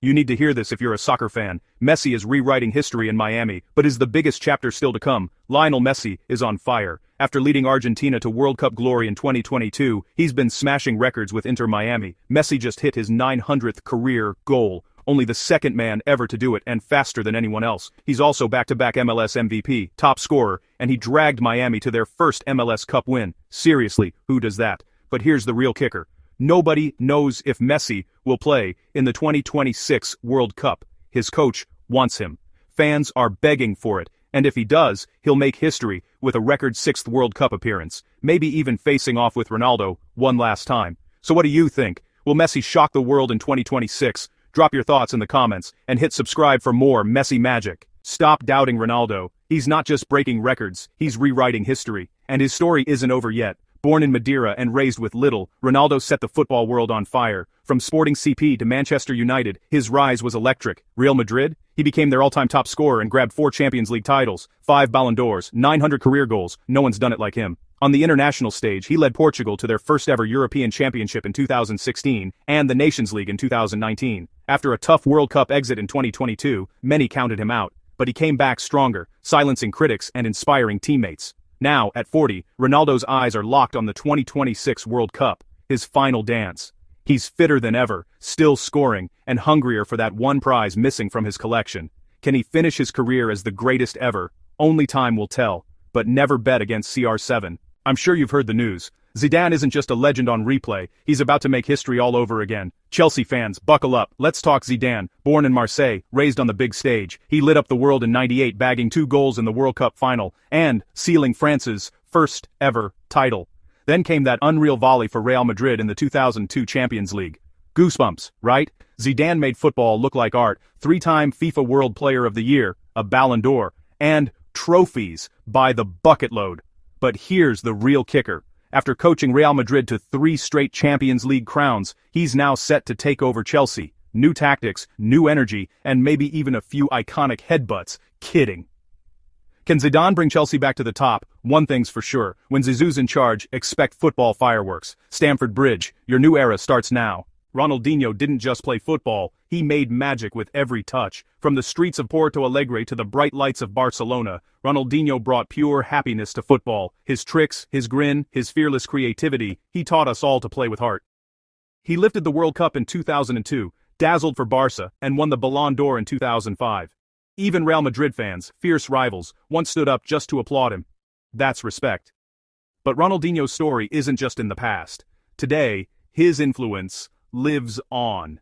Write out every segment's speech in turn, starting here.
You need to hear this if you're a soccer fan. Messi is rewriting history in Miami, but is the biggest chapter still to come. Lionel Messi is on fire. After leading Argentina to World Cup glory in 2022, he's been smashing records with Inter Miami. Messi just hit his 900th career goal. Only the second man ever to do it, and faster than anyone else. He's also back-to-back MLS MVP, top scorer, and he dragged Miami to their first MLS Cup win. Seriously, who does that? But here's the real kicker. Nobody knows if Messi will play in the 2026 World Cup. His coach wants him. Fans are begging for it, and if he does, he'll make history with a record 6th World Cup appearance, maybe even facing off with Ronaldo one last time. So what do you think? Will Messi shock the world in 2026? Drop your thoughts in the comments, and hit subscribe for more Messi magic. Stop doubting Ronaldo. He's not just breaking records, he's rewriting history. And his story isn't over yet. Born in Madeira and raised with little, Ronaldo set the football world on fire. From Sporting CP to Manchester United, his rise was electric. Real Madrid? He became their all-time top scorer and grabbed 4 Champions League titles, 5 Ballon d'Ors, 900 career goals. No one's done it like him. On the international stage, he led Portugal to their first-ever European Championship in 2016 and the Nations League in 2019. After a tough World Cup exit in 2022, many counted him out, but he came back stronger, silencing critics and inspiring teammates. Now, at 40, Ronaldo's eyes are locked on the 2026 World Cup, his final dance. He's fitter than ever, still scoring, and hungrier for that one prize missing from his collection. Can he finish his career as the greatest ever? Only time will tell, but never bet against CR7. I'm sure you've heard the news. Zidane isn't just a legend on replay, he's about to make history all over again. Chelsea fans, buckle up, let's talk Zidane. Born in Marseille, raised on the big stage, he lit up the world in '98 bagging 2 goals in the World Cup final, and sealing France's first ever title. Then came that unreal volley for Real Madrid in the 2002 Champions League. Goosebumps, right? Zidane made football look like art, 3-time FIFA World Player of the Year, a Ballon d'Or, and trophies by the bucket load. But here's the real kicker. After coaching Real Madrid to 3 straight Champions League crowns, he's now set to take over Chelsea. New tactics, new energy, and maybe even a few iconic headbutts. Kidding. Can Zidane bring Chelsea back to the top? One thing's for sure. When Zizou's in charge, expect football fireworks. Stamford Bridge, your new era starts now. Ronaldinho didn't just play football, he made magic with every touch. From the streets of Porto Alegre to the bright lights of Barcelona, Ronaldinho brought pure happiness to football. His tricks, his grin, his fearless creativity, he taught us all to play with heart. He lifted the World Cup in 2002, dazzled for Barca, and won the Ballon d'Or in 2005. Even Real Madrid fans, fierce rivals, once stood up just to applaud him. That's respect. But Ronaldinho's story isn't just in the past. Today, his influence lives on.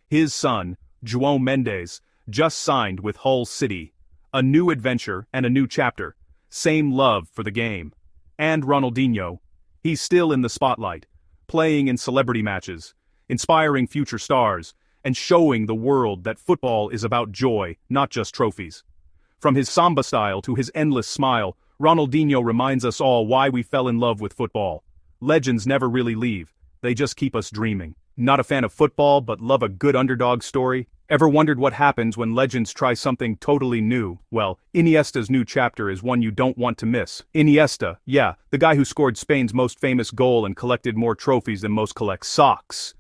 His son, João Mendes, just signed with Hull City. A new adventure and a new chapter. Same love for the game. And Ronaldinho. He's still in the spotlight, playing in celebrity matches, inspiring future stars, and showing the world that football is about joy, not just trophies. From his samba style to his endless smile, Ronaldinho reminds us all why we fell in love with football. Legends never really leave, they just keep us dreaming. Not a fan of football, but love a good underdog story? Ever wondered what happens when legends try something totally new? Well, Iniesta's new chapter is one you don't want to miss. Iniesta, yeah, the guy who scored Spain's most famous goal and collected more trophies than most collect socks,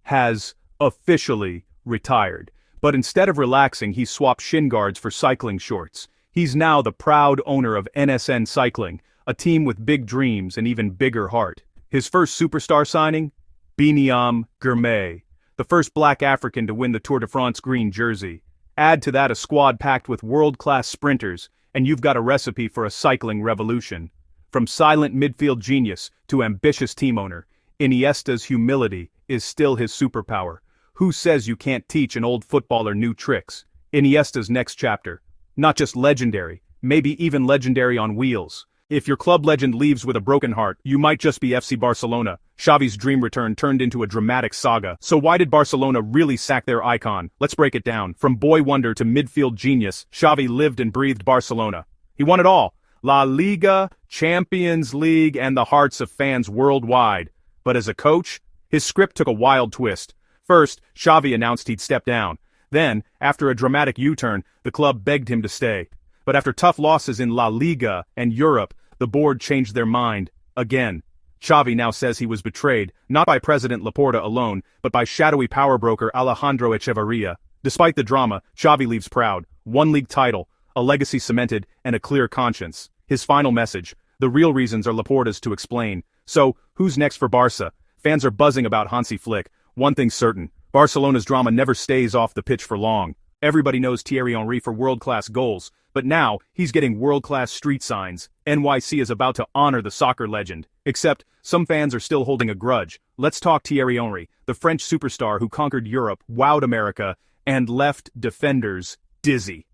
has officially retired. But instead of relaxing, he swapped shin guards for cycling shorts. He's now the proud owner of NSN Cycling, a team with big dreams and even bigger heart. His first superstar signing? Biniam Girmay, the first black African to win the Tour de France green jersey. Add to that a squad packed with world-class sprinters, and you've got a recipe for a cycling revolution. From silent midfield genius to ambitious team owner, Iniesta's humility is still his superpower. Who says you can't teach an old footballer new tricks? Iniesta's next chapter. Not just legendary, maybe even legendary on wheels. If your club legend leaves with a broken heart, you might just be FC Barcelona. Xavi's dream return turned into a dramatic saga. So why did Barcelona really sack their icon? Let's break it down. From boy wonder to midfield genius, Xavi lived and breathed Barcelona. He won it all. La Liga, Champions League, and the hearts of fans worldwide. But as a coach, his script took a wild twist. First, Xavi announced he'd step down. Then, after a dramatic U-turn, the club begged him to stay. But after tough losses in La Liga and Europe, the board changed their mind, again. Xavi now says he was betrayed, not by President Laporta alone, but by shadowy power broker Alejandro Echeverria. Despite the drama, Xavi leaves proud, one league title, a legacy cemented, and a clear conscience. His final message: the real reasons are Laporta's to explain. So, who's next for Barca? Fans are buzzing about Hansi Flick. One thing's certain: Barcelona's drama never stays off the pitch for long. Everybody knows Thierry Henry for world-class goals, but now, he's getting world-class street signs. NYC is about to honor the soccer legend. Except, some fans are still holding a grudge. Let's talk Thierry Henry, the French superstar who conquered Europe, wowed America, and left defenders dizzy.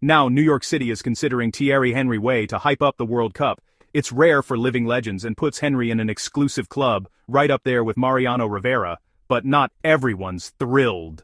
Now New York City is considering Thierry Henry way to hype up the World Cup. It's rare for living legends and puts Henry in an exclusive club, right up there with Mariano Rivera, but not everyone's thrilled.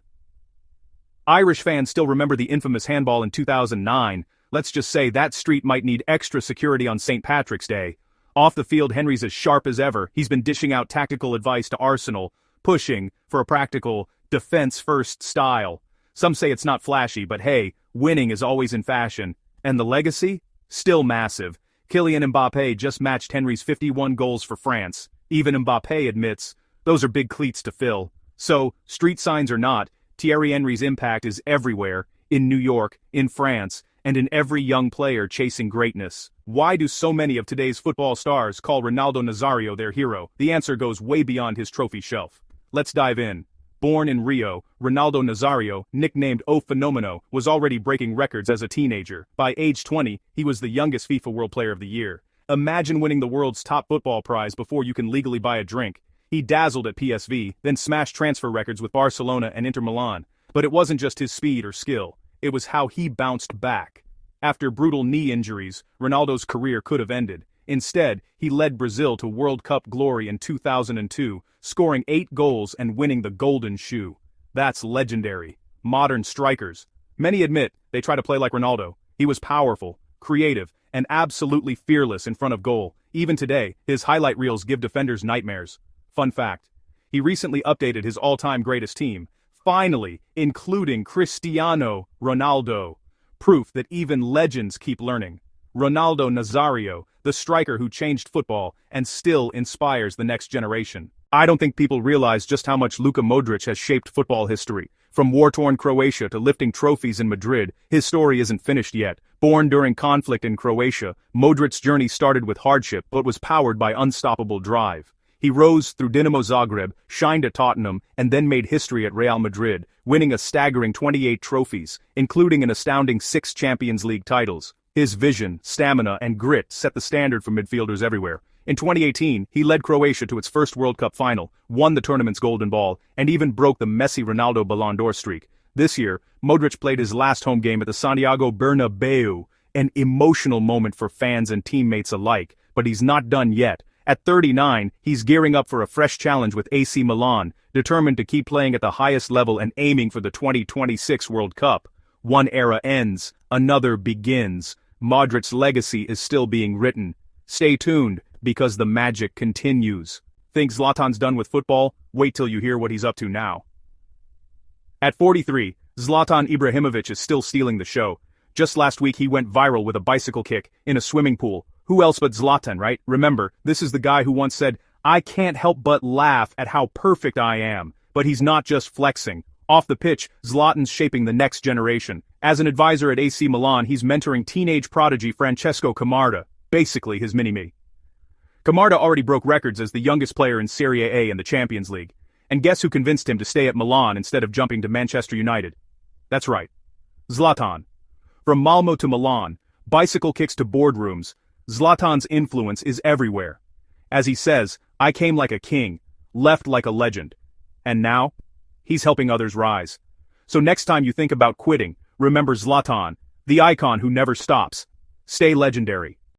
Irish fans still remember the infamous handball in 2009. Let's just say that street might need extra security on St. Patrick's Day. Off the field, Henry's as sharp as ever. He's been dishing out tactical advice to Arsenal, pushing for a practical, defense-first style. Some say it's not flashy, but hey, winning is always in fashion. And the legacy? Still massive. Kylian Mbappé just matched Henry's 51 goals for France. Even Mbappé admits, those are big cleats to fill. So, street signs or not, Thierry Henry's impact is everywhere, in New York, in France, and in every young player chasing greatness. Why do so many of today's football stars call Ronaldo Nazario their hero? The answer goes way beyond his trophy shelf. Let's dive in. Born in Rio, Ronaldo Nazario, nicknamed O Fenomeno, was already breaking records as a teenager. By age 20, he was the youngest FIFA World Player of the Year. Imagine winning the world's top football prize before you can legally buy a drink. He dazzled at PSV, then smashed transfer records with Barcelona and Inter Milan. But it wasn't just his speed or skill, it was how he bounced back. After brutal knee injuries, Ronaldo's career could have ended. Instead, he led Brazil to World Cup glory in 2002, scoring 8 goals and winning the Golden Shoe. That's legendary. Modern strikers. Many admit they try to play like Ronaldo. He was powerful, creative, and absolutely fearless in front of goal. Even today, his highlight reels give defenders nightmares. Fun fact: he recently updated his all-time greatest team, finally including Cristiano Ronaldo. Proof that even legends keep learning. Ronaldo Nazario, the striker who changed football and still inspires the next generation. I don't think people realize just how much Luka Modric has shaped football history. From war-torn Croatia to lifting trophies in Madrid, his story isn't finished yet. Born during conflict in Croatia, Modric's journey started with hardship but was powered by unstoppable drive. He rose through Dinamo Zagreb, shined at Tottenham, and then made history at Real Madrid, winning a staggering 28 trophies, including an astounding 6 Champions League titles. His vision, stamina, and grit set the standard for midfielders everywhere. In 2018, he led Croatia to its first World Cup final, won the tournament's Golden Ball, and even broke the Messi-Ronaldo Ballon d'Or streak. This year, Modric played his last home game at the Santiago Bernabeu, an emotional moment for fans and teammates alike, but he's not done yet. At 39, he's gearing up for a fresh challenge with AC Milan, determined to keep playing at the highest level and aiming for the 2026 World Cup. One era ends, another begins. Modric's legacy is still being written. Stay tuned, because the magic continues. Think Zlatan's done with football? Wait till you hear what he's up to now. At 43, Zlatan Ibrahimovic is still stealing the show. Just last week he went viral with a bicycle kick in a swimming pool. Who else but Zlatan, right? Remember, this is the guy who once said, "I can't help but laugh at how perfect I am." But he's not just flexing. Off the pitch, Zlatan's shaping the next generation. As an advisor at AC Milan, he's mentoring teenage prodigy Francesco Camarda, basically his mini-me. Camarda already broke records as the youngest player in Serie A in the Champions League. And guess who convinced him to stay at Milan instead of jumping to Manchester United? That's right, Zlatan. From Malmo to Milan, bicycle kicks to boardrooms, Zlatan's influence is everywhere. As he says, "I came like a king, left like a legend." And now, he's helping others rise. So next time you think about quitting, remember Zlatan, the icon who never stops. Stay legendary.